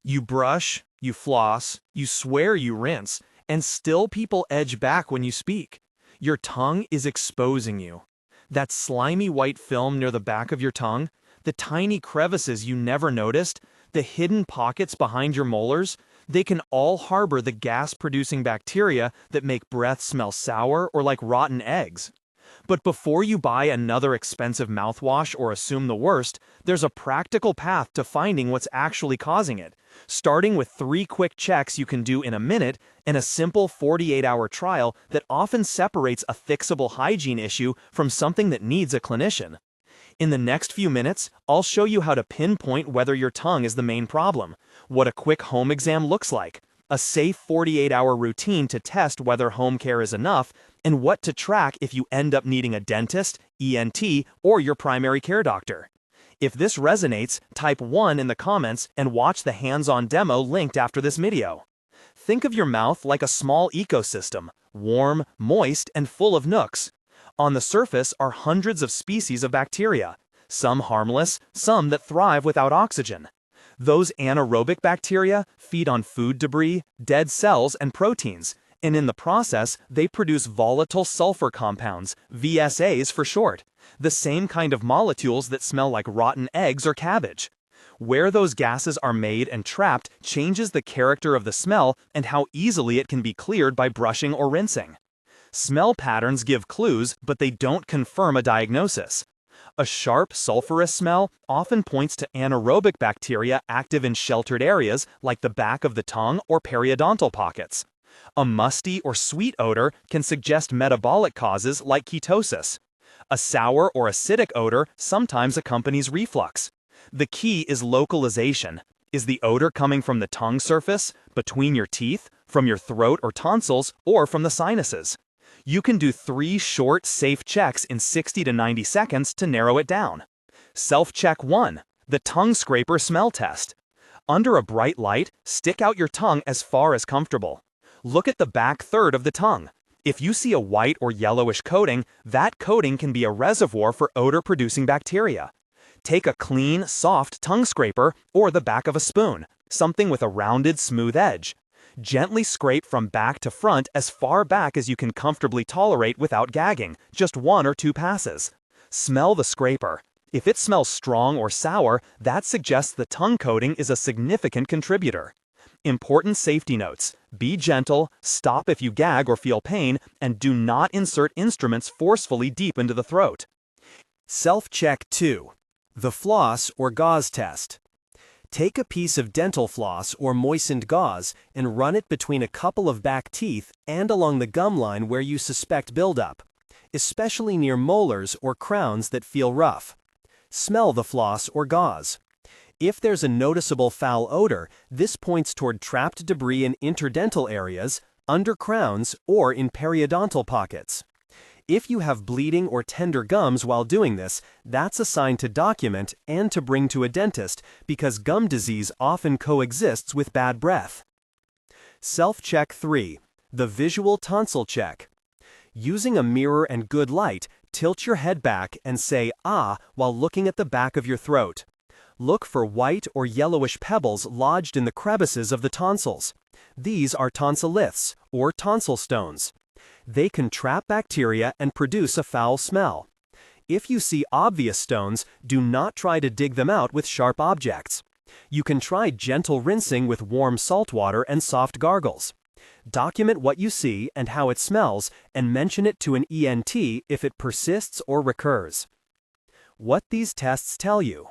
You brush, you floss, you swear you rinse, and still people edge back when you speak. Your tongue is exposing you. That slimy white film near the back of your tongue, the tiny crevices you never noticed, the hidden pockets behind your molars, they can all harbor the gas-producing bacteria that make breath smell sour or like rotten eggs. But before you buy another expensive mouthwash or assume the worst, there's a practical path to finding what's actually causing it, starting with 3 quick checks you can do in a minute and a simple 48-hour trial that often separates a fixable hygiene issue from something that needs a clinician. In the next few minutes, I'll show you how to pinpoint whether your tongue is the main problem, what a quick home exam looks like, a safe 48-hour routine to test whether home care is enough, and what to track if you end up needing a dentist, ENT, or your primary care doctor. If this resonates, type 1 in the comments and watch the hands-on demo linked after this video. Think of your mouth like a small ecosystem, warm, moist, and full of nooks. On the surface are hundreds of species of bacteria, some harmless, some that thrive without oxygen. Those anaerobic bacteria feed on food debris, dead cells, and proteins, and in the process, they produce volatile sulfur compounds, VSAs for short, the same kind of molecules that smell like rotten eggs or cabbage. Where those gases are made and trapped changes the character of the smell and how easily it can be cleared by brushing or rinsing. Smell patterns give clues, but they don't confirm a diagnosis. A sharp, sulfurous smell often points to anaerobic bacteria active in sheltered areas like the back of the tongue or periodontal pockets. A musty or sweet odor can suggest metabolic causes like ketosis. A sour or acidic odor sometimes accompanies reflux. The key is localization. Is the odor coming from the tongue surface, between your teeth, from your throat or tonsils, or from the sinuses? You can do 3 short, safe checks in 60 to 90 seconds to narrow it down. Self-check 1, the tongue scraper smell test. Under a bright light, stick out your tongue as far as comfortable. Look at the back third of the tongue. If you see a white or yellowish coating, that coating can be a reservoir for odor-producing bacteria. Take a clean, soft tongue scraper or the back of a spoon, something with a rounded, smooth edge. Gently scrape from back to front as far back as you can comfortably tolerate without gagging, just 1 or 2 passes. Smell the scraper. If it smells strong or sour, that suggests the tongue coating is a significant contributor. Important safety notes: be gentle, stop if you gag or feel pain, and do not insert instruments forcefully deep into the throat. Self-check 2. The floss or gauze test. Take a piece of dental floss or moistened gauze and run it between a couple of back teeth and along the gum line where you suspect buildup, especially near molars or crowns that feel rough. Smell the floss or gauze. If there's a noticeable foul odor, this points toward trapped debris in interdental areas, under crowns, or in periodontal pockets. If you have bleeding or tender gums while doing this, that's a sign to document and to bring to a dentist because gum disease often coexists with bad breath. Self-check 3. The visual tonsil check. Using a mirror and good light, tilt your head back and say "ah" while looking at the back of your throat. Look for white or yellowish pebbles lodged in the crevices of the tonsils. These are tonsilliths, or tonsil stones. They can trap bacteria and produce a foul smell. If you see obvious stones, do not try to dig them out with sharp objects. You can try gentle rinsing with warm salt water and soft gargles. Document what you see and how it smells, and mention it to an ENT if it persists or recurs. What these tests tell you.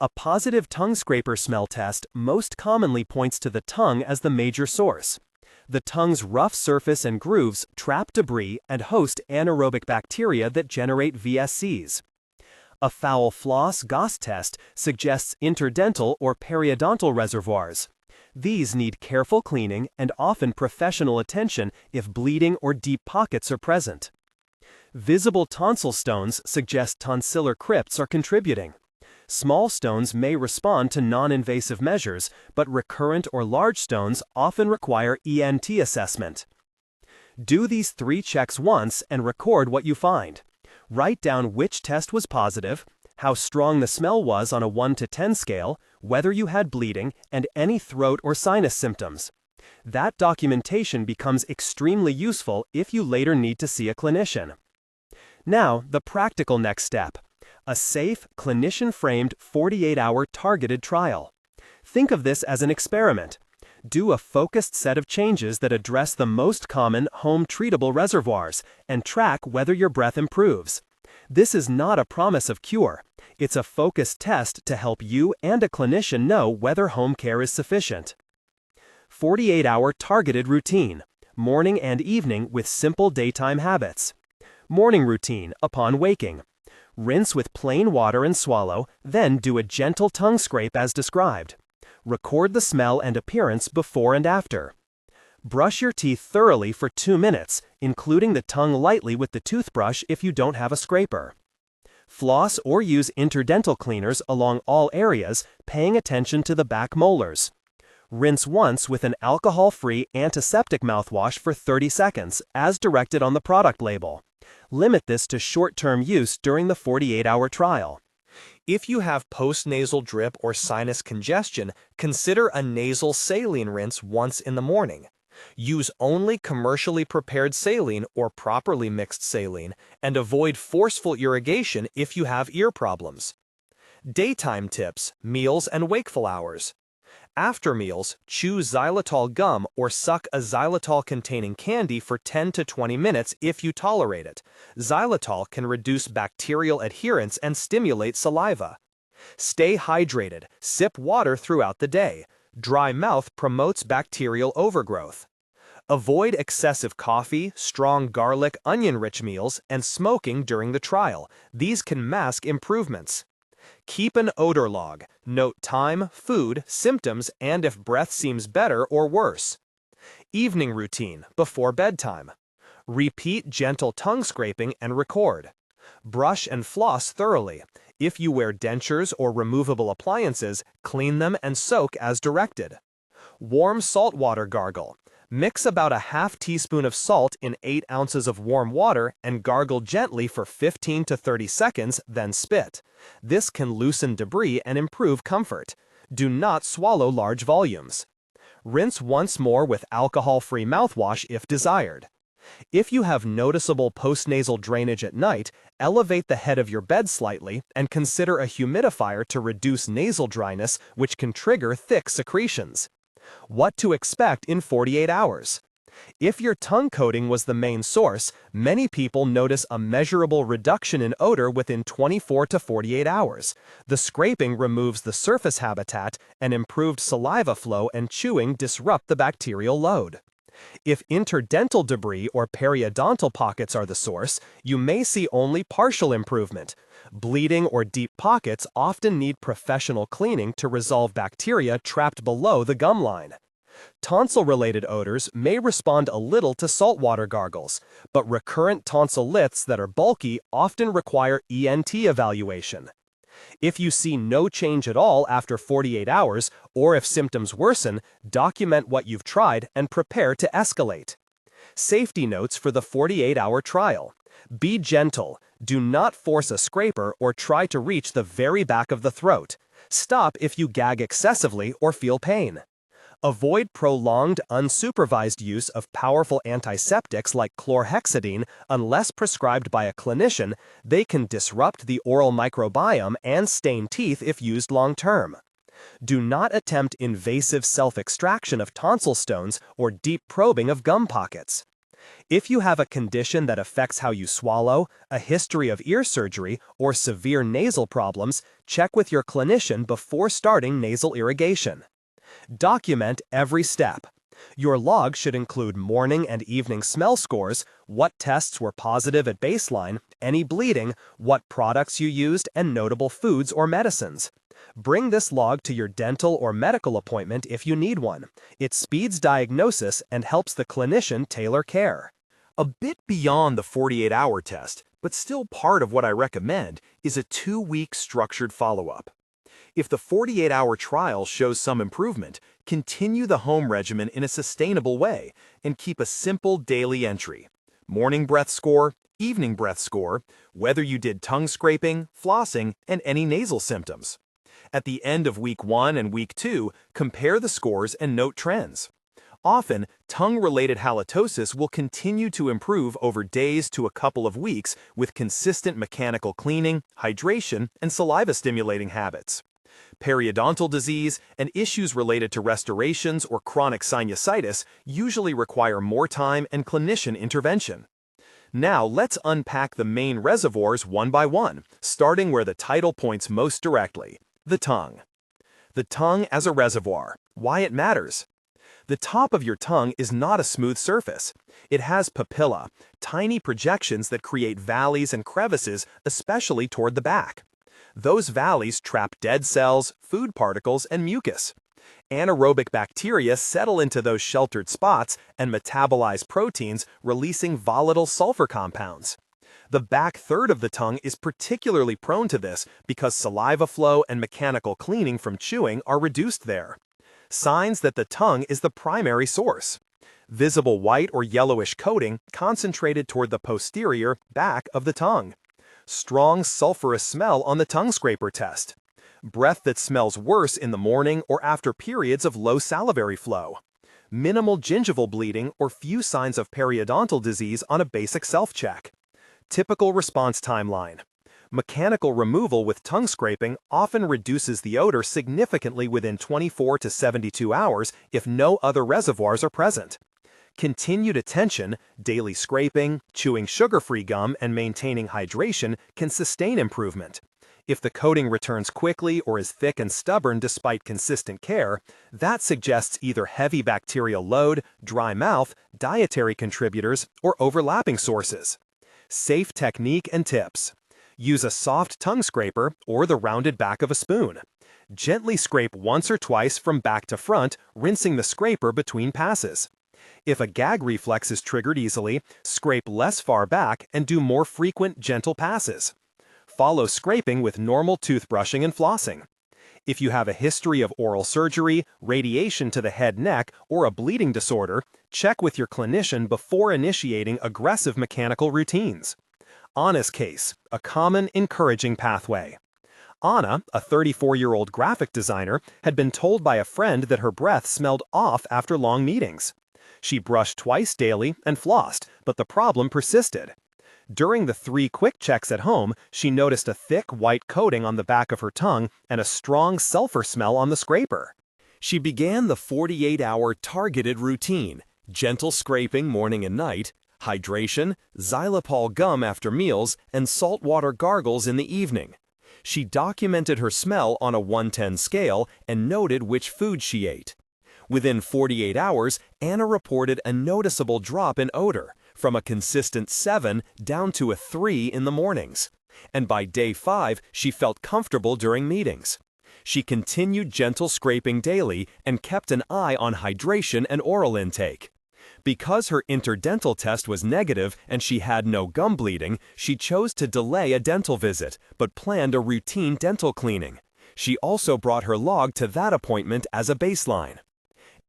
A positive tongue scraper smell test most commonly points to the tongue as the major source. The tongue's rough surface and grooves trap debris and host anaerobic bacteria that generate VSCs. A foul floss gauze test suggests interdental or periodontal reservoirs. These need careful cleaning and often professional attention if bleeding or deep pockets are present. Visible tonsil stones suggest tonsillar crypts are contributing. Small stones may respond to non-invasive measures, but recurrent or large stones often require ENT assessment. Do these 3 checks once and record what you find. Write down which test was positive, how strong the smell was on a 1 to 10 scale, whether you had bleeding, and any throat or sinus symptoms. That documentation becomes extremely useful if you later need to see a clinician. Now, the practical next step: a safe, clinician-framed 48-hour targeted trial. Think of this as an experiment. Do a focused set of changes that address the most common home-treatable reservoirs and track whether your breath improves. This is not a promise of cure. It's a focused test to help you and a clinician know whether home care is sufficient. 48-hour targeted routine, morning and evening with simple daytime habits. Morning routine upon waking. Rinse with plain water and swallow, then do a gentle tongue scrape as described. Record the smell and appearance before and after. Brush your teeth thoroughly for 2 minutes, including the tongue lightly with the toothbrush if you don't have a scraper. Floss or use interdental cleaners along all areas, paying attention to the back molars. Rinse once with an alcohol-free antiseptic mouthwash for 30 seconds, as directed on the product label. Limit this to short-term use during the 48-hour trial. If you have postnasal drip or sinus congestion, consider a nasal saline rinse once in the morning. Use only commercially prepared saline or properly mixed saline, and avoid forceful irrigation if you have ear problems. Daytime tips, meals and wakeful hours. After meals, chew xylitol gum or suck a xylitol-containing candy for 10 to 20 minutes if you tolerate it. Xylitol can reduce bacterial adherence and stimulate saliva. Stay hydrated. Sip water throughout the day. Dry mouth promotes bacterial overgrowth. Avoid excessive coffee, strong garlic, onion-rich meals, and smoking during the trial. These can mask improvements. Keep an odor log. Note time, food, symptoms, and if breath seems better or worse. Evening routine, before bedtime. Repeat gentle tongue scraping and record. Brush and floss thoroughly. If you wear dentures or removable appliances, clean them and soak as directed. Warm salt water gargle. Mix about a half teaspoon of salt in 8 ounces of warm water and gargle gently for 15 to 30 seconds, then spit. This can loosen debris and improve comfort. Do not swallow large volumes. Rinse once more with alcohol-free mouthwash if desired. If you have noticeable postnasal drainage at night, elevate the head of your bed slightly and consider a humidifier to reduce nasal dryness, which can trigger thick secretions. What to expect in 48 hours. If your tongue coating was the main source, many people notice a measurable reduction in odor within 24 to 48 hours. The scraping removes the surface habitat, and improved saliva flow and chewing disrupt the bacterial load. If interdental debris or periodontal pockets are the source, you may see only partial improvement. Bleeding or deep pockets often need professional cleaning to resolve bacteria trapped below the gum line. Tonsil-related odors may respond a little to saltwater gargles, but recurrent tonsillits that are bulky often require ENT evaluation. If you see no change at all after 48 hours, or if symptoms worsen, document what you've tried and prepare to escalate. Safety notes for the 48-hour trial. Be gentle. Do not force a scraper or try to reach the very back of the throat. Stop if you gag excessively or feel pain. Avoid prolonged, unsupervised use of powerful antiseptics like chlorhexidine unless prescribed by a clinician. They can disrupt the oral microbiome and stain teeth if used long-term. Do not attempt invasive self-extraction of tonsil stones or deep probing of gum pockets. If you have a condition that affects how you swallow, a history of ear surgery, or severe nasal problems, check with your clinician before starting nasal irrigation. Document every step. Your log should include morning and evening smell scores, what tests were positive at baseline, any bleeding, what products you used, and notable foods or medicines. Bring this log to your dental or medical appointment if you need one. It speeds diagnosis and helps the clinician tailor care. A bit beyond the 48-hour test, but still part of what I recommend, is a 2-week structured follow-up. If the 48-hour trial shows some improvement, continue the home regimen in a sustainable way and keep a simple daily entry: morning breath score, evening breath score, whether you did tongue scraping, flossing, and any nasal symptoms. At the end of week 1 and week 2, compare the scores and note trends. Often, tongue-related halitosis will continue to improve over days to a couple of weeks with consistent mechanical cleaning, hydration, and saliva-stimulating habits. Periodontal disease and issues related to restorations or chronic sinusitis usually require more time and clinician intervention. Now let's unpack the main reservoirs one by one, starting where the title points most directly, the tongue. The tongue as a reservoir. Why it matters. The top of your tongue is not a smooth surface. It has papilla, tiny projections that create valleys and crevices, especially toward the back. Those valleys trap dead cells, food particles, and mucus. Anaerobic bacteria settle into those sheltered spots and metabolize proteins, releasing volatile sulfur compounds. The back third of the tongue is particularly prone to this because saliva flow and mechanical cleaning from chewing are reduced there. Signs that the tongue is the primary source. Visible white or yellowish coating concentrated toward the posterior back of the tongue. Strong sulfurous smell on the tongue scraper test. Breath that smells worse in the morning or after periods of low salivary flow. Minimal gingival bleeding or few signs of periodontal disease on a basic self-check. Typical response timeline. Mechanical removal with tongue scraping often reduces the odor significantly within 24 to 72 hours if no other reservoirs are present. Continued attention, daily scraping, chewing sugar-free gum, and maintaining hydration can sustain improvement. If the coating returns quickly or is thick and stubborn despite consistent care, that suggests either heavy bacterial load, dry mouth, dietary contributors, or overlapping sources. Safe technique and tips. Use a soft tongue scraper or the rounded back of a spoon. Gently scrape once or twice from back to front, rinsing the scraper between passes. If a gag reflex is triggered easily, scrape less far back and do more frequent, gentle passes. Follow scraping with normal toothbrushing and flossing. If you have a history of oral surgery, radiation to the head-neck, or a bleeding disorder, check with your clinician before initiating aggressive mechanical routines. Anna's case, a common, encouraging pathway. Anna, a 34-year-old graphic designer, had been told by a friend that her breath smelled off after long meetings. She brushed twice daily and flossed, but the problem persisted. During the 3 quick checks at home, she noticed a thick white coating on the back of her tongue and a strong sulfur smell on the scraper. She began the 48-hour targeted routine, gentle scraping morning and night, hydration, xylitol gum after meals, and saltwater gargles in the evening. She documented her smell on a 1-10 scale and noted which food she ate. Within 48 hours, Anna reported a noticeable drop in odor, from a consistent 7 down to a 3 in the mornings. And by day 5, she felt comfortable during meetings. She continued gentle scraping daily and kept an eye on hydration and oral intake. Because her interdental test was negative and she had no gum bleeding, she chose to delay a dental visit, but planned a routine dental cleaning. She also brought her log to that appointment as a baseline.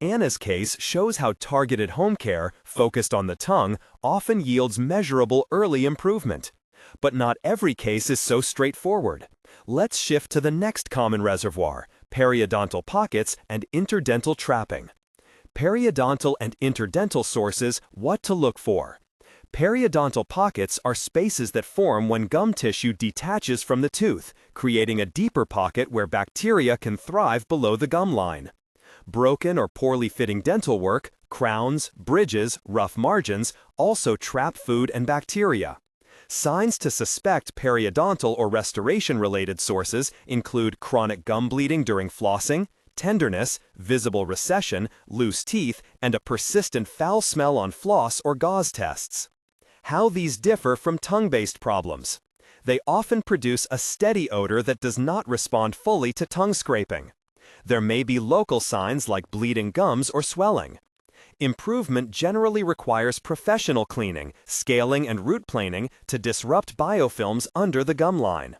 Anna's case shows how targeted home care, focused on the tongue, often yields measurable early improvement. But not every case is so straightforward. Let's shift to the next common reservoir, periodontal pockets and interdental trapping. Periodontal and interdental sources, what to look for. Periodontal pockets are spaces that form when gum tissue detaches from the tooth, creating a deeper pocket where bacteria can thrive below the gum line. Broken or poorly fitting dental work, crowns, bridges, rough margins also trap food and bacteria. Signs to suspect periodontal or restoration-related sources include chronic gum bleeding during flossing, tenderness, visible recession, loose teeth, and a persistent foul smell on floss or gauze tests. How these differ from tongue-based problems. They often produce a steady odor that does not respond fully to tongue scraping. There may be local signs like bleeding gums or swelling. Improvement generally requires professional cleaning, scaling, and root planing to disrupt biofilms under the gum line.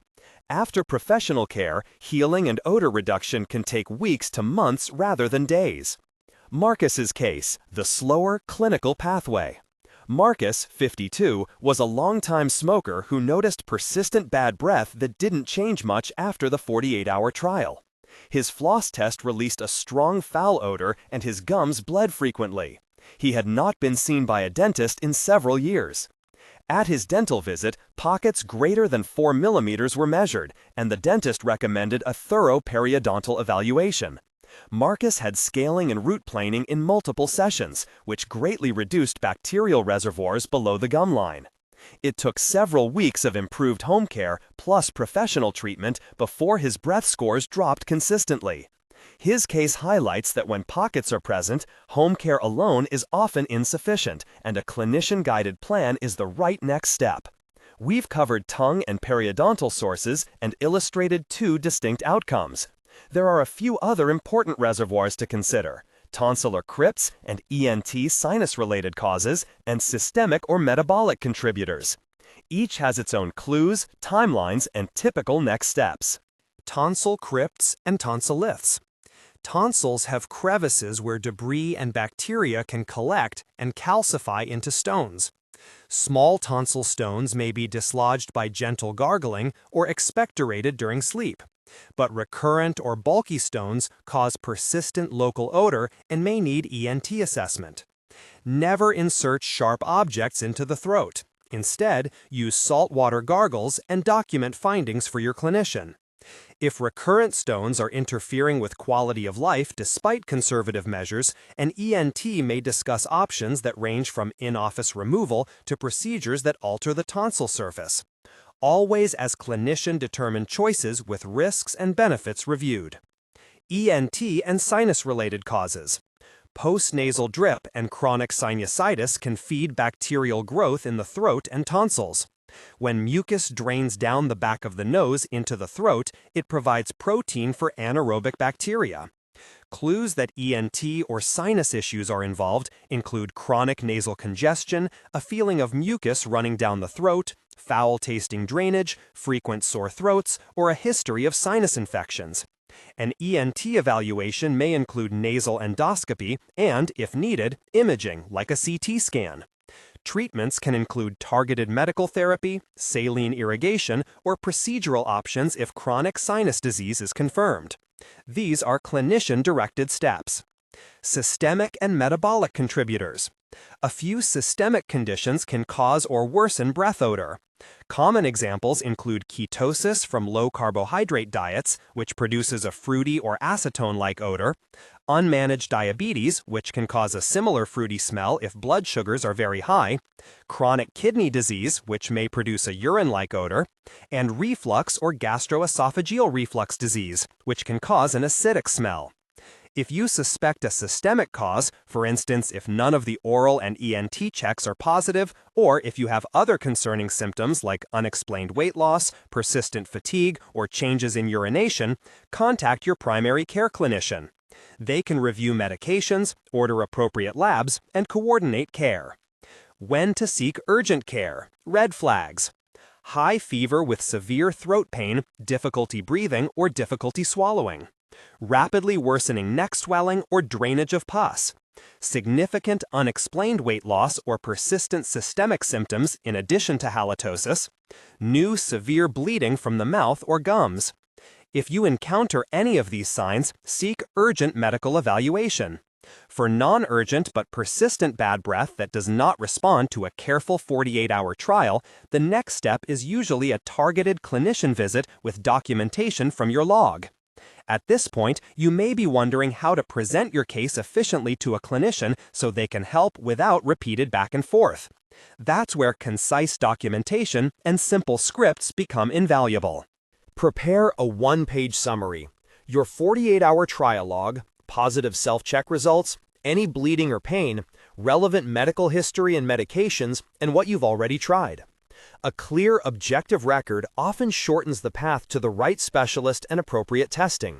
After professional care, healing and odor reduction can take weeks to months rather than days. Marcus's case, the slower clinical pathway. Marcus, 52, was a longtime smoker who noticed persistent bad breath that didn't change much after the 48-hour trial. His floss test released a strong foul odor and his gums bled frequently. He had not been seen by a dentist in several years. At his dental visit, pockets greater than 4 millimeters were measured, and the dentist recommended a thorough periodontal evaluation. Marcus had scaling and root planing in multiple sessions, which greatly reduced bacterial reservoirs below the gum line. It took several weeks of improved home care plus professional treatment before his breath scores dropped consistently. His case highlights that when pockets are present, home care alone is often insufficient, and a clinician-guided plan is the right next step. We've covered tongue and periodontal sources and illustrated 2 distinct outcomes. There are a few other important reservoirs to consider: tonsillar crypts and ENT sinus-related causes, and systemic or metabolic contributors. Each has its own clues, timelines, and typical next steps. Tonsil crypts and tonsilliths. Tonsils have crevices where debris and bacteria can collect and calcify into stones. Small tonsil stones may be dislodged by gentle gargling or expectorated during sleep. But recurrent or bulky stones cause persistent local odor and may need ENT assessment. Never insert sharp objects into the throat. Instead, use saltwater gargles and document findings for your clinician. If recurrent stones are interfering with quality of life despite conservative measures, an ENT may discuss options that range from in-office removal to procedures that alter the tonsil surface. Always as clinician-determined choices with risks and benefits reviewed. ENT and sinus-related causes. Postnasal drip and chronic sinusitis can feed bacterial growth in the throat and tonsils. When mucus drains down the back of the nose into the throat, it provides protein for anaerobic bacteria. Clues that ENT or sinus issues are involved include chronic nasal congestion, a feeling of mucus running down the throat, foul-tasting drainage, frequent sore throats, or a history of sinus infections. An ENT evaluation may include nasal endoscopy and, if needed, imaging like a CT scan. Treatments can include targeted medical therapy, saline irrigation, or procedural options if chronic sinus disease is confirmed. These are clinician-directed steps. Systemic and metabolic contributors. A few systemic conditions can cause or worsen breath odor. Common examples include ketosis from low-carbohydrate diets, which produces a fruity or acetone-like odor, unmanaged diabetes, which can cause a similar fruity smell if blood sugars are very high, chronic kidney disease, which may produce a urine-like odor, and reflux or gastroesophageal reflux disease, which can cause an acidic smell. If you suspect a systemic cause, for instance if none of the oral and ENT checks are positive, or if you have other concerning symptoms like unexplained weight loss, persistent fatigue, or changes in urination, contact your primary care clinician. They can review medications, order appropriate labs, and coordinate care. When to seek urgent care. Red flags. High fever with severe throat pain, difficulty breathing, or difficulty swallowing. Rapidly worsening neck swelling or drainage of pus. Significant unexplained weight loss or persistent systemic symptoms in addition to halitosis. New severe bleeding from the mouth or gums. If you encounter any of these signs, seek urgent medical evaluation. For non-urgent but persistent bad breath that does not respond to a careful 48-hour trial, the next step is usually a targeted clinician visit with documentation from your log. At this point, you may be wondering how to present your case efficiently to a clinician so they can help without repeated back and forth. That's where concise documentation and simple scripts become invaluable. Prepare a one-page summary, your 48-hour trial log, positive self-check results, any bleeding or pain, relevant medical history and medications, and what you've already tried. A clear, objective record often shortens the path to the right specialist and appropriate testing.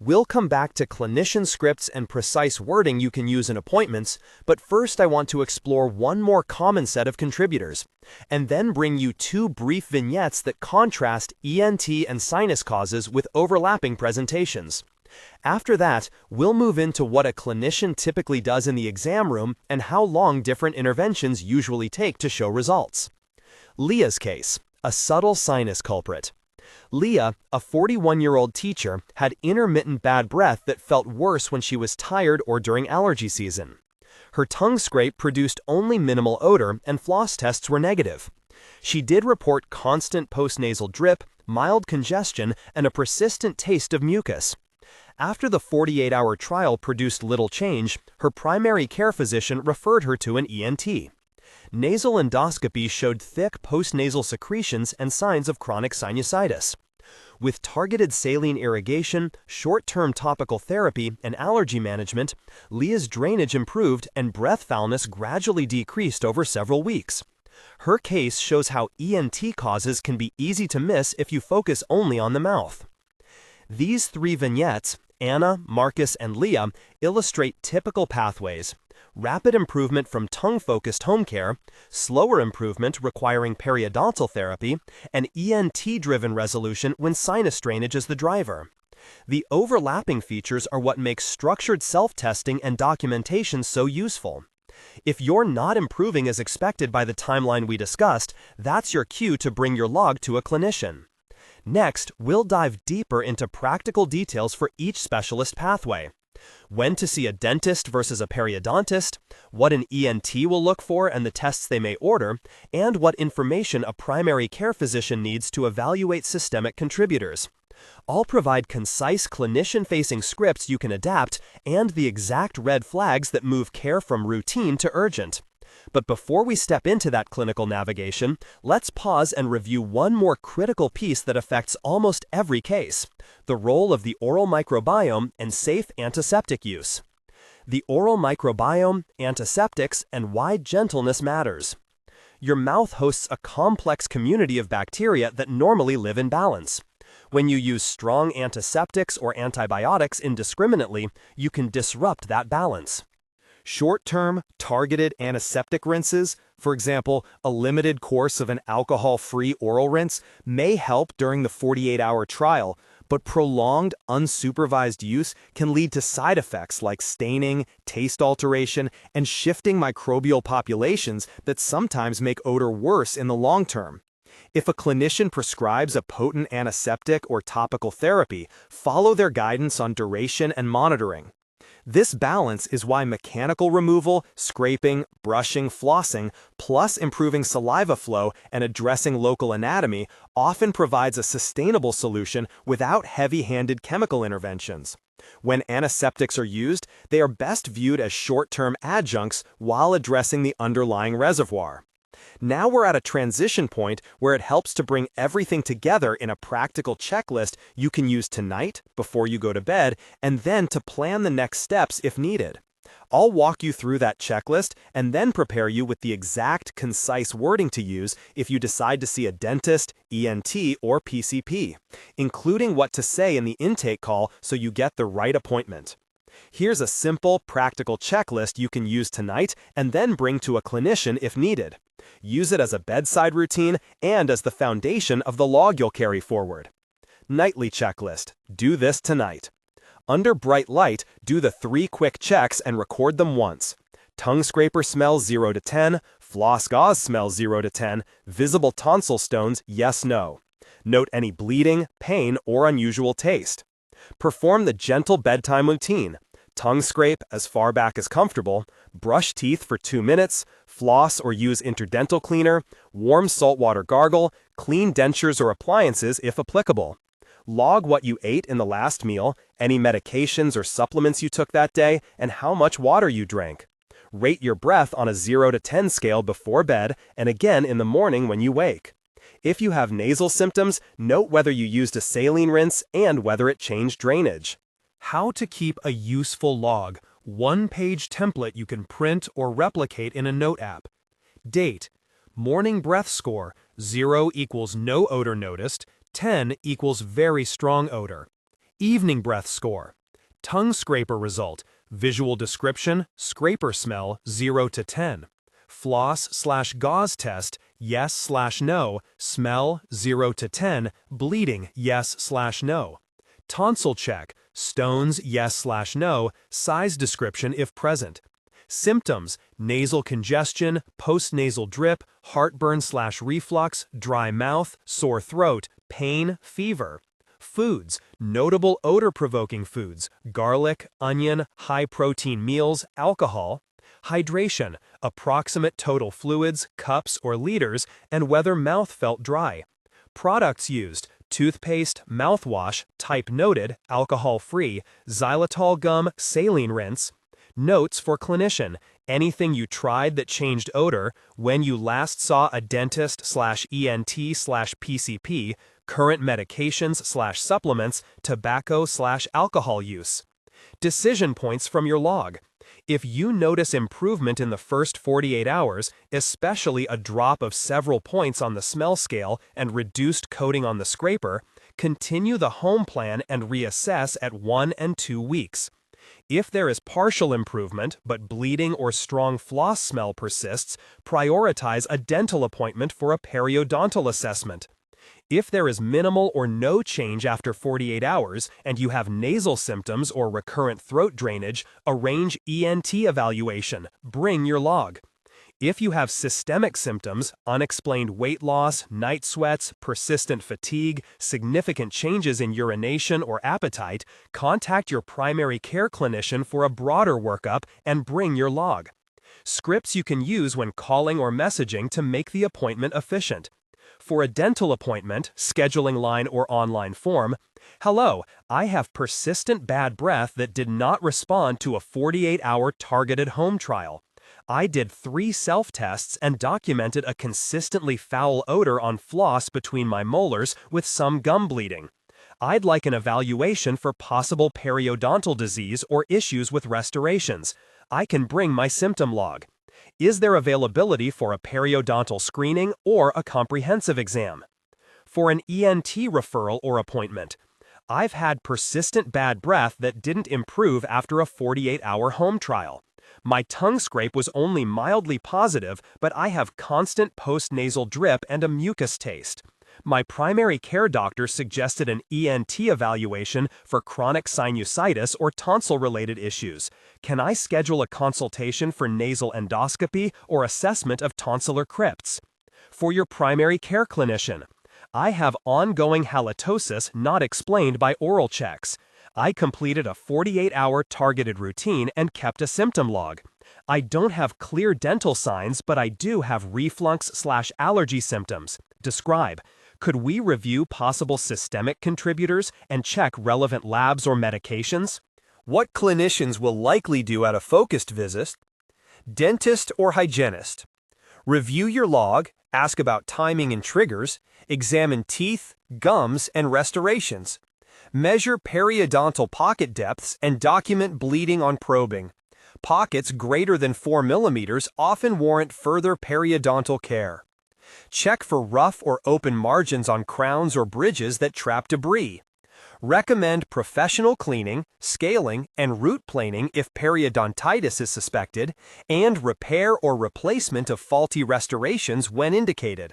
We'll come back to clinician scripts and precise wording you can use in appointments, but first I want to explore one more common set of contributors, and then bring you 2 brief vignettes that contrast ENT and sinus causes with overlapping presentations. After that, we'll move into what a clinician typically does in the exam room and how long different interventions usually take to show results. Leah's case, a subtle sinus culprit. Leah, a 41-year-old teacher, had intermittent bad breath that felt worse when she was tired or during allergy season. Her tongue scrape produced only minimal odor and floss tests were negative. She did report constant postnasal drip, mild congestion, and a persistent taste of mucus. After the 48-hour trial produced little change, her primary care physician referred her to an ENT. Nasal endoscopy showed thick postnasal secretions and signs of chronic sinusitis. With targeted saline irrigation, short-term topical therapy, and allergy management, Leah's drainage improved and breath foulness gradually decreased over several weeks. Her case shows how ENT causes can be easy to miss if you focus only on the mouth. These three vignettes, Anna, Marcus, and Leah, illustrate typical pathways: rapid improvement from tongue-focused home care, slower improvement requiring periodontal therapy, and ENT-driven resolution when sinus drainage is the driver. The overlapping features are what makes structured self-testing and documentation so useful. If you're not improving as expected by the timeline we discussed, that's your cue to bring your log to a clinician. Next, we'll dive deeper into practical details for each specialist pathway: when to see a dentist versus a periodontist, what an ENT will look for and the tests they may order, and what information a primary care physician needs to evaluate systemic contributors. I'll provide concise clinician-facing scripts you can adapt and the exact red flags that move care from routine to urgent. But before we step into that clinical navigation, let's pause and review one more critical piece that affects almost every case: the role of the oral microbiome and safe antiseptic use. The oral microbiome, antiseptics, and why gentleness matters. Your mouth hosts a complex community of bacteria that normally live in balance. When you use strong antiseptics or antibiotics indiscriminately, you can disrupt that balance. Short-term, targeted antiseptic rinses, for example, a limited course of an alcohol-free oral rinse, may help during the 48-hour trial, but prolonged, unsupervised use can lead to side effects like staining, taste alteration, and shifting microbial populations that sometimes make odor worse in the long term. If a clinician prescribes a potent antiseptic or topical therapy, follow their guidance on duration and monitoring. This balance is why mechanical removal, scraping, brushing, flossing, plus improving saliva flow and addressing local anatomy often provides a sustainable solution without heavy-handed chemical interventions. When antiseptics are used, they are best viewed as short-term adjuncts while addressing the underlying reservoir. Now we're at a transition point where it helps to bring everything together in a practical checklist you can use tonight, before you go to bed, and then to plan the next steps if needed. I'll walk you through that checklist and then prepare you with the exact, concise wording to use if you decide to see a dentist, ENT, or PCP, including what to say in the intake call so you get the right appointment. Here's a simple, practical checklist you can use tonight and then bring to a clinician if needed. Use it as a bedside routine and as the foundation of the log you'll carry forward. Nightly checklist. Do this tonight. Under bright light, do the 3 quick checks and record them once. Tongue scraper smell 0 to 10, floss gauze smell 0 to 10, visible tonsil stones yes/no. Note any bleeding, pain, or unusual taste. Perform the gentle bedtime routine. Tongue scrape as far back as comfortable, brush teeth for 2 minutes, floss or use interdental cleaner, warm saltwater gargle, clean dentures or appliances if applicable. Log what you ate in the last meal, any medications or supplements you took that day, and how much water you drank. Rate your breath on a 0 to 10 scale before bed and again in the morning when you wake. If you have nasal symptoms, note whether you used a saline rinse and whether it changed drainage. How to keep a useful log, one-page template you can print or replicate in a note app. Date: morning breath score, 0 equals no odor noticed, 10 equals very strong odor. Evening breath score: tongue scraper result, visual description, scraper smell 0 to 10. Floss/gauze test, yes/no, smell 0 to 10, bleeding yes/no. Tonsil check, Stones, yes/no, size description if present. Symptoms: nasal congestion, postnasal drip, heartburn/reflux, dry mouth, sore throat, pain, fever. Foods: notable odor-provoking foods, garlic, onion, high-protein meals, alcohol. Hydration: approximate total fluids, cups or liters, and whether mouth felt dry. Products used: toothpaste, mouthwash, type noted, alcohol-free, xylitol gum, saline rinse. Notes for clinician: anything you tried that changed odor, when you last saw a dentist/ENT/PCP, current medications/supplements, tobacco/alcohol use. Decision points from your log. If you notice improvement in the first 48 hours, especially a drop of several points on the smell scale and reduced coating on the scraper, continue the home plan and reassess at 1 and 2 weeks. If there is partial improvement, but bleeding or strong floss smell persists, prioritize a dental appointment for a periodontal assessment. If there is minimal or no change after 48 hours and you have nasal symptoms or recurrent throat drainage, arrange ENT evaluation. Bring your log. If you have systemic symptoms, unexplained weight loss, night sweats, persistent fatigue, significant changes in urination or appetite, contact your primary care clinician for a broader workup and bring your log. Scripts you can use when calling or messaging to make the appointment efficient. For a dental appointment, scheduling line or online form: hello, I have persistent bad breath that did not respond to a 48-hour targeted home trial. I did 3 self-tests and documented a consistently foul odor on floss between my molars with some gum bleeding. I'd like an evaluation for possible periodontal disease or issues with restorations. I can bring my symptom log. Is there availability for a periodontal screening or a comprehensive exam? For an ENT referral or appointment: I've had persistent bad breath that didn't improve after a 48-hour home trial. My tongue scrape was only mildly positive, but I have constant postnasal drip and a mucus taste. My primary care doctor suggested an ENT evaluation for chronic sinusitis or tonsil-related issues. Can I schedule a consultation for nasal endoscopy or assessment of tonsillar crypts? For your primary care clinician: I have ongoing halitosis not explained by oral checks. I completed a 48-hour targeted routine and kept a symptom log. I don't have clear dental signs, but I do have reflux/allergy symptoms. Describe. Could we review possible systemic contributors and check relevant labs or medications? What clinicians will likely do at a focused visit? Dentist or hygienist. Review your log, ask about timing and triggers, examine teeth, gums, and restorations. Measure periodontal pocket depths and document bleeding on probing. Pockets greater than 4 millimeters often warrant further periodontal care. Check for rough or open margins on crowns or bridges that trap debris. Recommend professional cleaning, scaling, and root planing if periodontitis is suspected, and repair or replacement of faulty restorations when indicated.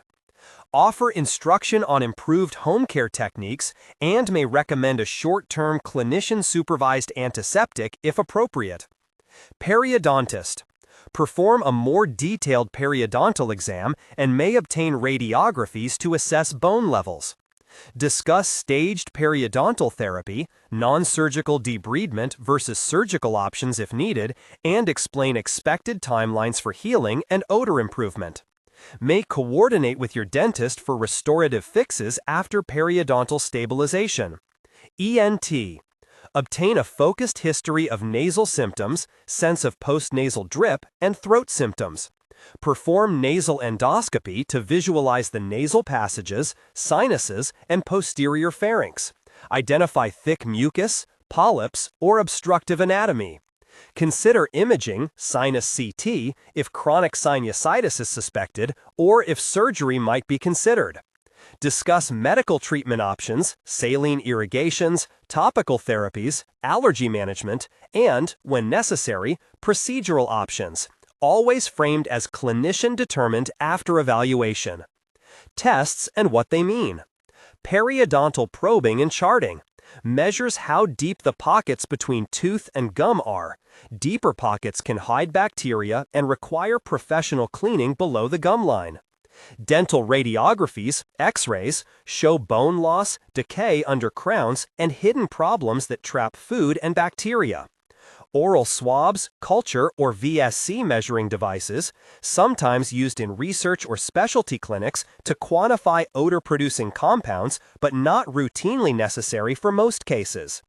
Offer instruction on improved home care techniques and may recommend a short-term clinician-supervised antiseptic if appropriate. Periodontist. Perform a more detailed periodontal exam and may obtain radiographies to assess bone levels. Discuss staged periodontal therapy, non-surgical debridement versus surgical options if needed, and explain expected timelines for healing and odor improvement. May coordinate with your dentist for restorative fixes after periodontal stabilization. ENT. Obtain a focused history of nasal symptoms, sense of postnasal drip, and throat symptoms. Perform nasal endoscopy to visualize the nasal passages, sinuses, and posterior pharynx. Identify thick mucus, polyps, or obstructive anatomy. Consider imaging, sinus CT, if chronic sinusitis is suspected or if surgery might be considered. Discuss medical treatment options, saline irrigations, topical therapies, allergy management, and, when necessary, procedural options, always framed as clinician-determined after evaluation. Tests and what they mean. Periodontal probing and charting. Measures how deep the pockets between tooth and gum are. Deeper pockets can hide bacteria and require professional cleaning below the gum line. Dental radiographies, X-rays, show bone loss, decay under crowns, and hidden problems that trap food and bacteria. Oral swabs, culture, or VSC measuring devices, sometimes used in research or specialty clinics to quantify odor-producing compounds, but not routinely necessary for most cases.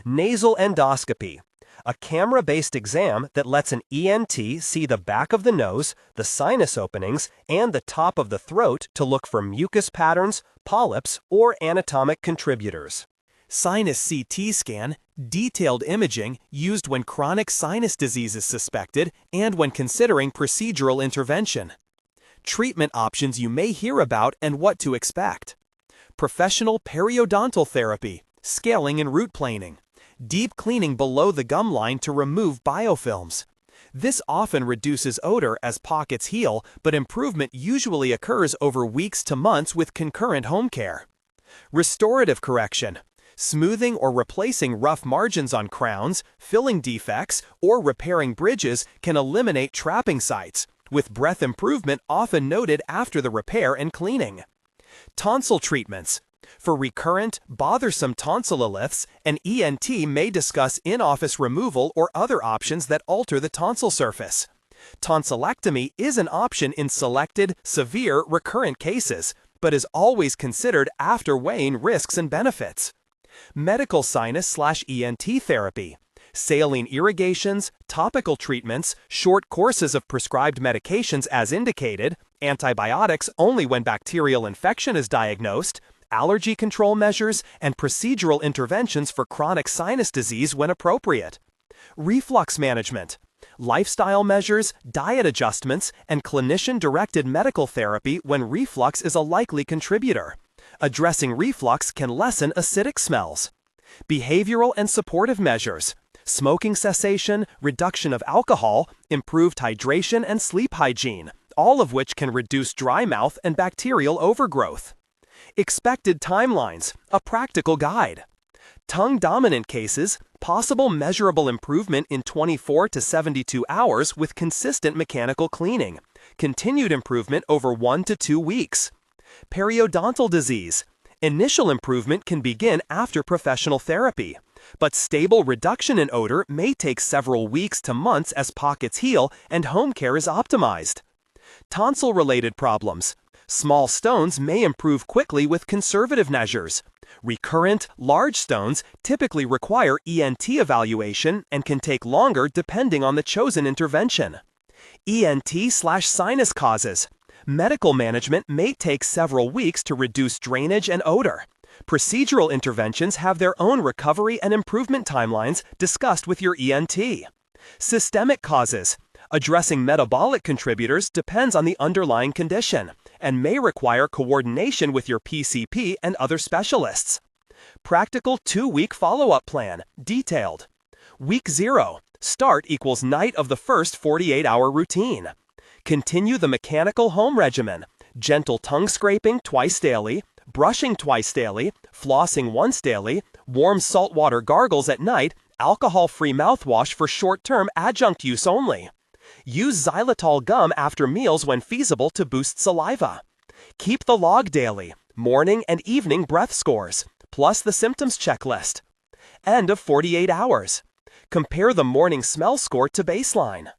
Nasal endoscopy, a camera-based exam that lets an ENT see the back of the nose, the sinus openings, and the top of the throat to look for mucus patterns, polyps, or anatomic contributors. Sinus CT scan, detailed imaging used when chronic sinus disease is suspected and when considering procedural intervention. Treatment options you may hear about and what to expect. Professional periodontal therapy, scaling and root planing. Deep cleaning below the gum line to remove biofilms. This often reduces odor as pockets heal, but improvement usually occurs over weeks to months with concurrent home care. Restorative correction. Smoothing or replacing rough margins on crowns, filling defects, or repairing bridges can eliminate trapping sites, with breath improvement often noted after the repair and cleaning. Tonsil treatments. For recurrent, bothersome tonsilloliths, an ENT may discuss in-office removal or other options that alter the tonsil surface. Tonsillectomy is an option in selected, severe, recurrent cases, but is always considered after weighing risks and benefits. Medical sinus/ENT therapy. Saline irrigations, topical treatments, short courses of prescribed medications as indicated, antibiotics only when bacterial infection is diagnosed, allergy control measures, and procedural interventions for chronic sinus disease when appropriate. Reflux management. Lifestyle measures, diet adjustments, and clinician-directed medical therapy when reflux is a likely contributor. Addressing reflux can lessen acidic smells. Behavioral and supportive measures. Smoking cessation, reduction of alcohol, improved hydration and sleep hygiene, all of which can reduce dry mouth and bacterial overgrowth. Expected timelines, a practical guide. Tongue-dominant cases, possible measurable improvement in 24 to 72 hours with consistent mechanical cleaning. Continued improvement over 1 to 2 weeks. Periodontal disease. Initial improvement can begin after professional therapy, but stable reduction in odor may take several weeks to months as pockets heal and home care is optimized. Tonsil-related problems. Small stones may improve quickly with conservative measures. Recurrent, large stones typically require ENT evaluation and can take longer depending on the chosen intervention. ENT/sinus causes. Medical management may take several weeks to reduce drainage and odor. Procedural interventions have their own recovery and improvement timelines discussed with your ENT. Systemic causes. Addressing metabolic contributors depends on the underlying condition and may require coordination with your PCP and other specialists. Practical 2-week follow-up plan, detailed. Week 0, start equals night of the first 48-hour routine. Continue the mechanical home regimen, gentle tongue scraping twice daily, brushing twice daily, flossing once daily, warm saltwater gargles at night, alcohol-free mouthwash for short-term adjunct use only. Use xylitol gum after meals when feasible to boost saliva. Keep the log daily, morning and evening breath scores, plus the symptoms checklist. End of 48 hours. Compare the morning smell score to baseline.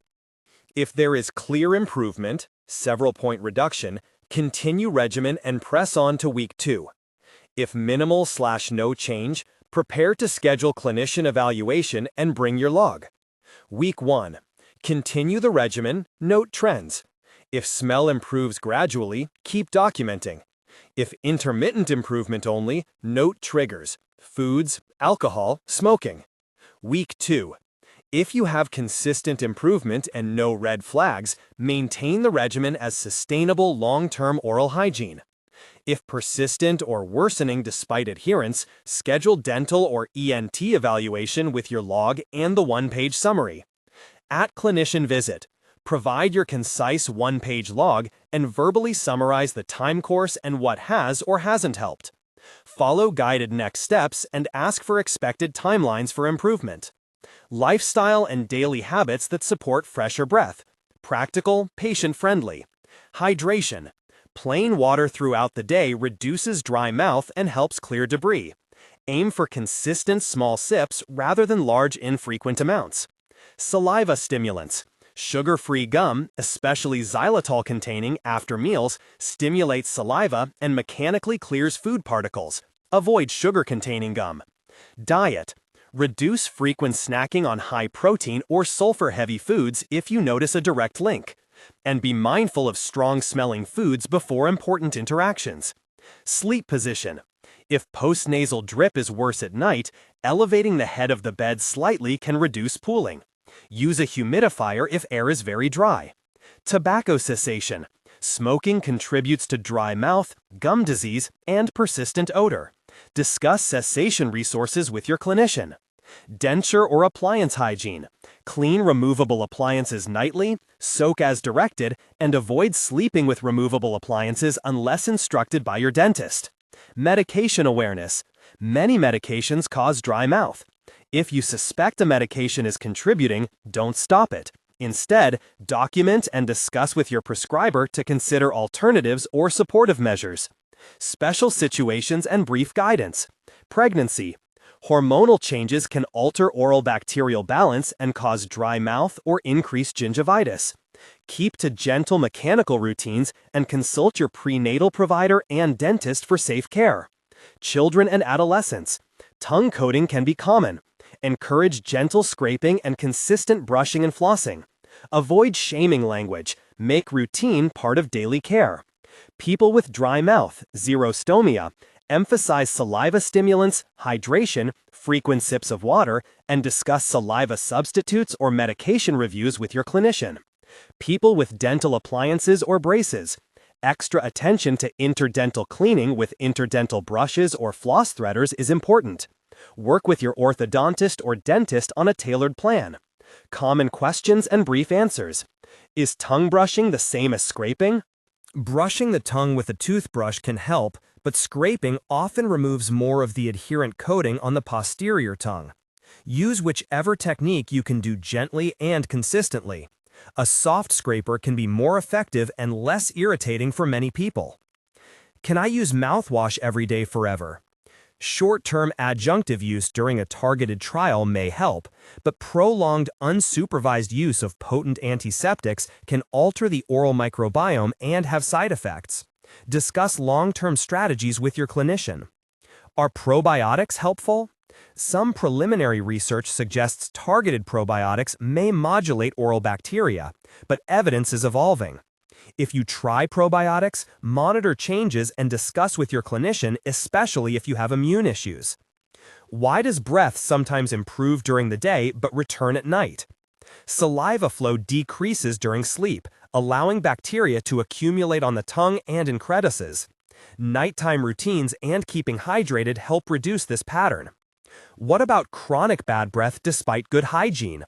If there is clear improvement, several point reduction, continue regimen and press on to week 2. If minimal/no change, prepare to schedule clinician evaluation and bring your log. Week 1. Continue the regimen, note trends. If smell improves gradually, keep documenting. If intermittent improvement only, note triggers, foods, alcohol, smoking. Week 2. If you have consistent improvement and no red flags, maintain the regimen as sustainable long-term oral hygiene. If persistent or worsening despite adherence, schedule dental or ENT evaluation with your log and the one-page summary. At clinician visit, provide your concise one-page log and verbally summarize the time course and what has or hasn't helped. Follow guided next steps and ask for expected timelines for improvement. Lifestyle and daily habits that support fresher breath. Practical, patient-friendly. Hydration. Plain water throughout the day reduces dry mouth and helps clear debris. Aim for consistent small sips rather than large infrequent amounts. Saliva stimulants. Sugar-free gum, especially xylitol-containing after meals, stimulates saliva and mechanically clears food particles. Avoid sugar-containing gum. Diet. Reduce frequent snacking on high-protein or sulfur-heavy foods if you notice a direct link. And be mindful of strong-smelling foods before important interactions. Sleep position. If postnasal drip is worse at night, elevating the head of the bed slightly can reduce pooling. Use a humidifier if air is very dry. Tobacco cessation. Smoking contributes to dry mouth, gum disease, and persistent odor. Discuss cessation resources with your clinician. Denture or appliance hygiene. Clean removable appliances nightly, soak as directed, and avoid sleeping with removable appliances unless instructed by your dentist. Medication awareness. Many medications cause dry mouth. If you suspect a medication is contributing, don't stop it. Instead, document and discuss with your prescriber to consider alternatives or supportive measures. Special situations and brief guidance. Pregnancy. Hormonal changes can alter oral bacterial balance and cause dry mouth or increased gingivitis. Keep to gentle mechanical routines and consult your prenatal provider and dentist for safe care. Children and adolescents. Tongue coating can be common. Encourage gentle scraping and consistent brushing and flossing. Avoid shaming language. Make routine part of daily care. People with dry mouth, xerostomia, emphasize saliva stimulants, hydration, frequent sips of water, and discuss saliva substitutes or medication reviews with your clinician. People with dental appliances or braces. Extra attention to interdental cleaning with interdental brushes or floss threaders is important. Work with your orthodontist or dentist on a tailored plan. Common questions and brief answers. Is tongue brushing the same as scraping? Brushing the tongue with a toothbrush can help, but scraping often removes more of the adherent coating on the posterior tongue. Use whichever technique you can do gently and consistently. A soft scraper can be more effective and less irritating for many people. Can I use mouthwash every day forever? Short-term adjunctive use during a targeted trial may help, but prolonged unsupervised use of potent antiseptics can alter the oral microbiome and have side effects. Discuss long-term strategies with your clinician. Are probiotics helpful? Some preliminary research suggests targeted probiotics may modulate oral bacteria, but evidence is evolving. If you try probiotics, monitor changes and discuss with your clinician, especially if you have immune issues. Why does breath sometimes improve during the day but return at night? Saliva flow decreases during sleep, allowing bacteria to accumulate on the tongue and in crevices. Nighttime routines and keeping hydrated help reduce this pattern. What about chronic bad breath despite good hygiene?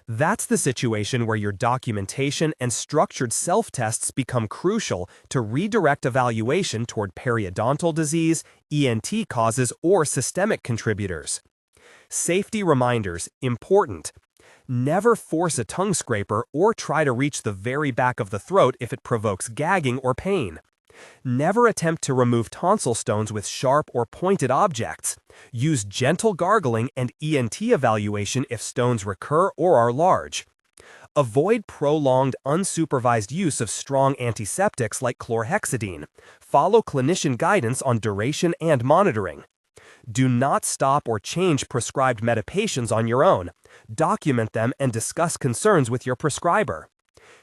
That's the situation where your documentation and structured self-tests become crucial to redirect evaluation toward periodontal disease, ENT causes, or systemic contributors. Safety reminders, important. Never force a tongue scraper or try to reach the very back of the throat if it provokes gagging or pain. Never attempt to remove tonsil stones with sharp or pointed objects. Use gentle gargling and ENT evaluation if stones recur or are large. Avoid prolonged, unsupervised use of strong antiseptics like chlorhexidine. Follow clinician guidance on duration and monitoring. Do not stop or change prescribed medications on your own. Document them and discuss concerns with your prescriber.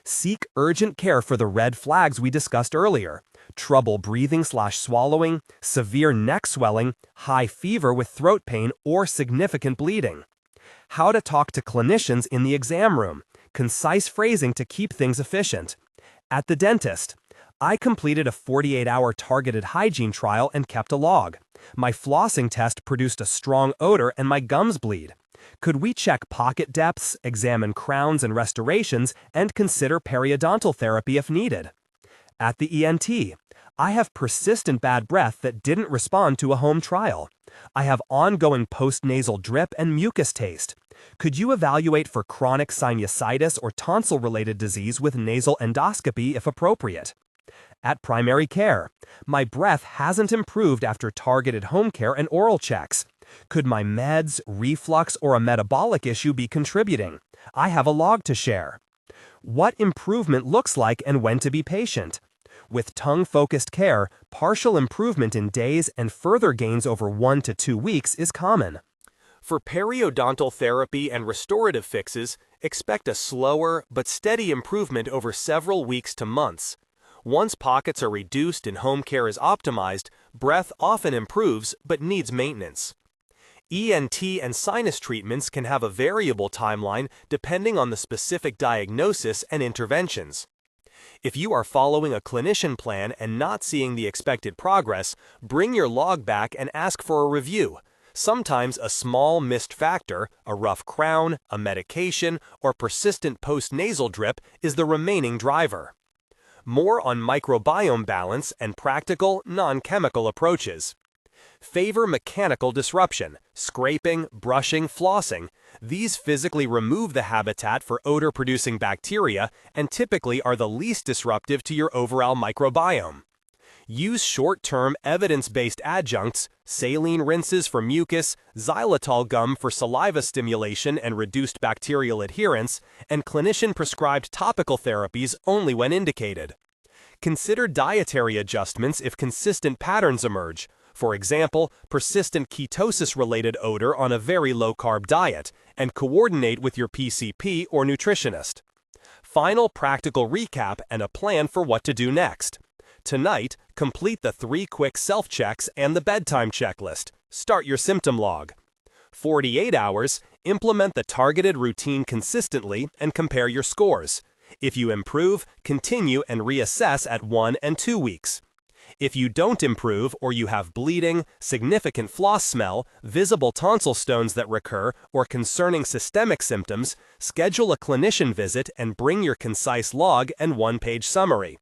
Seek urgent care for the red flags we discussed earlier: trouble breathing/swallowing, severe neck swelling, high fever with throat pain, or significant bleeding. How to talk to clinicians in the exam room. Concise phrasing to keep things efficient. At the dentist. I completed a 48-hour targeted hygiene trial and kept a log. My flossing test produced a strong odor and my gums bleed. Could we check pocket depths, examine crowns and restorations, and consider periodontal therapy if needed? At the ENT, I have persistent bad breath that didn't respond to a home trial. I have ongoing postnasal drip and mucus taste. Could you evaluate for chronic sinusitis or tonsil-related disease with nasal endoscopy if appropriate? At primary care, my breath hasn't improved after targeted home care and oral checks. Could my meds, reflux, or a metabolic issue be contributing? I have a log to share. What improvement looks like and when to be patient. With tongue-focused care, partial improvement in days and further gains over 1 to 2 weeks is common. For periodontal therapy and restorative fixes, expect a slower but steady improvement over several weeks to months. Once pockets are reduced and home care is optimized, breath often improves but needs maintenance. ENT and sinus treatments can have a variable timeline depending on the specific diagnosis and interventions. If you are following a clinician plan and not seeing the expected progress, bring your log back and ask for a review. Sometimes a small missed factor, a rough crown, a medication, or persistent postnasal drip is the remaining driver. More on microbiome balance and practical, non-chemical approaches. Favor mechanical disruption, scraping, brushing, flossing. These physically remove the habitat for odor-producing bacteria and typically are the least disruptive to your overall microbiome. Use short-term, evidence-based adjuncts, saline rinses for mucus, xylitol gum for saliva stimulation and reduced bacterial adherence, and clinician-prescribed topical therapies only when indicated. Consider dietary adjustments if consistent patterns emerge. For example, persistent ketosis-related odor on a very low-carb diet, and coordinate with your PCP or nutritionist. Final practical recap and a plan for what to do next. Tonight, complete the 3 quick self-checks and the bedtime checklist. Start your symptom log. 48 hours, implement the targeted routine consistently and compare your scores. If you improve, continue and reassess at 1 and 2 weeks. If you don't improve or you have bleeding, significant floss smell, visible tonsil stones that recur, or concerning systemic symptoms, schedule a clinician visit and bring your concise log and 1-page summary.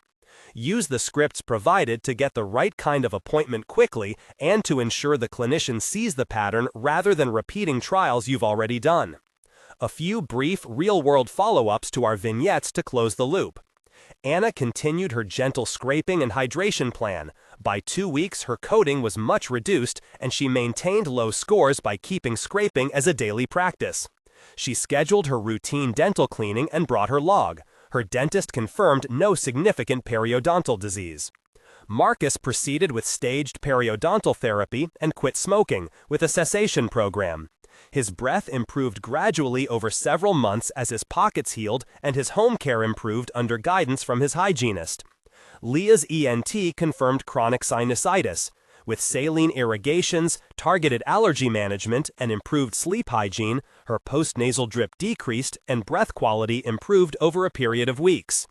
Use the scripts provided to get the right kind of appointment quickly and to ensure the clinician sees the pattern rather than repeating trials you've already done. A few brief, real-world follow-ups to our vignettes to close the loop. Anna continued her gentle scraping and hydration plan. By 2 weeks, her coating was much reduced, and she maintained low scores by keeping scraping as a daily practice. She scheduled her routine dental cleaning and brought her log. Her dentist confirmed no significant periodontal disease. Marcus proceeded with staged periodontal therapy and quit smoking with a cessation program. His breath improved gradually over several months as his pockets healed and his home care improved under guidance from his hygienist. Leah's ENT confirmed chronic sinusitis. With saline irrigations, targeted allergy management, and improved sleep hygiene, her postnasal drip decreased and breath quality improved over a period of weeks.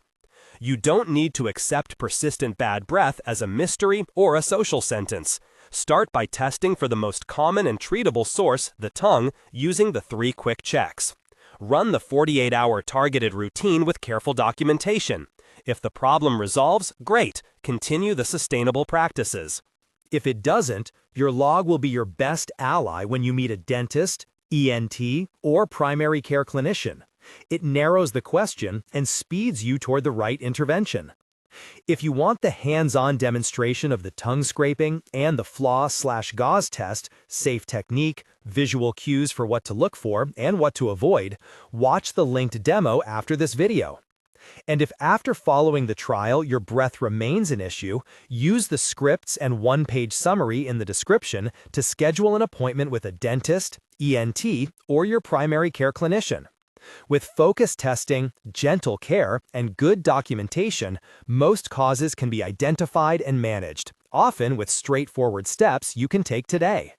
You don't need to accept persistent bad breath as a mystery or a social sentence. Start by testing for the most common and treatable source, the tongue, using the 3 quick checks. Run the 48-hour targeted routine with careful documentation. If the problem resolves, great, continue the sustainable practices. If it doesn't, your log will be your best ally when you meet a dentist, ENT, or primary care clinician. It narrows the question and speeds you toward the right intervention. If you want the hands-on demonstration of the tongue scraping and the floss/gauze test, safe technique, visual cues for what to look for and what to avoid, watch the linked demo after this video. And if after following the trial your breath remains an issue, use the scripts and 1-page summary in the description to schedule an appointment with a dentist, ENT, or your primary care clinician. With focused testing, gentle care, and good documentation, most causes can be identified and managed, often with straightforward steps you can take today.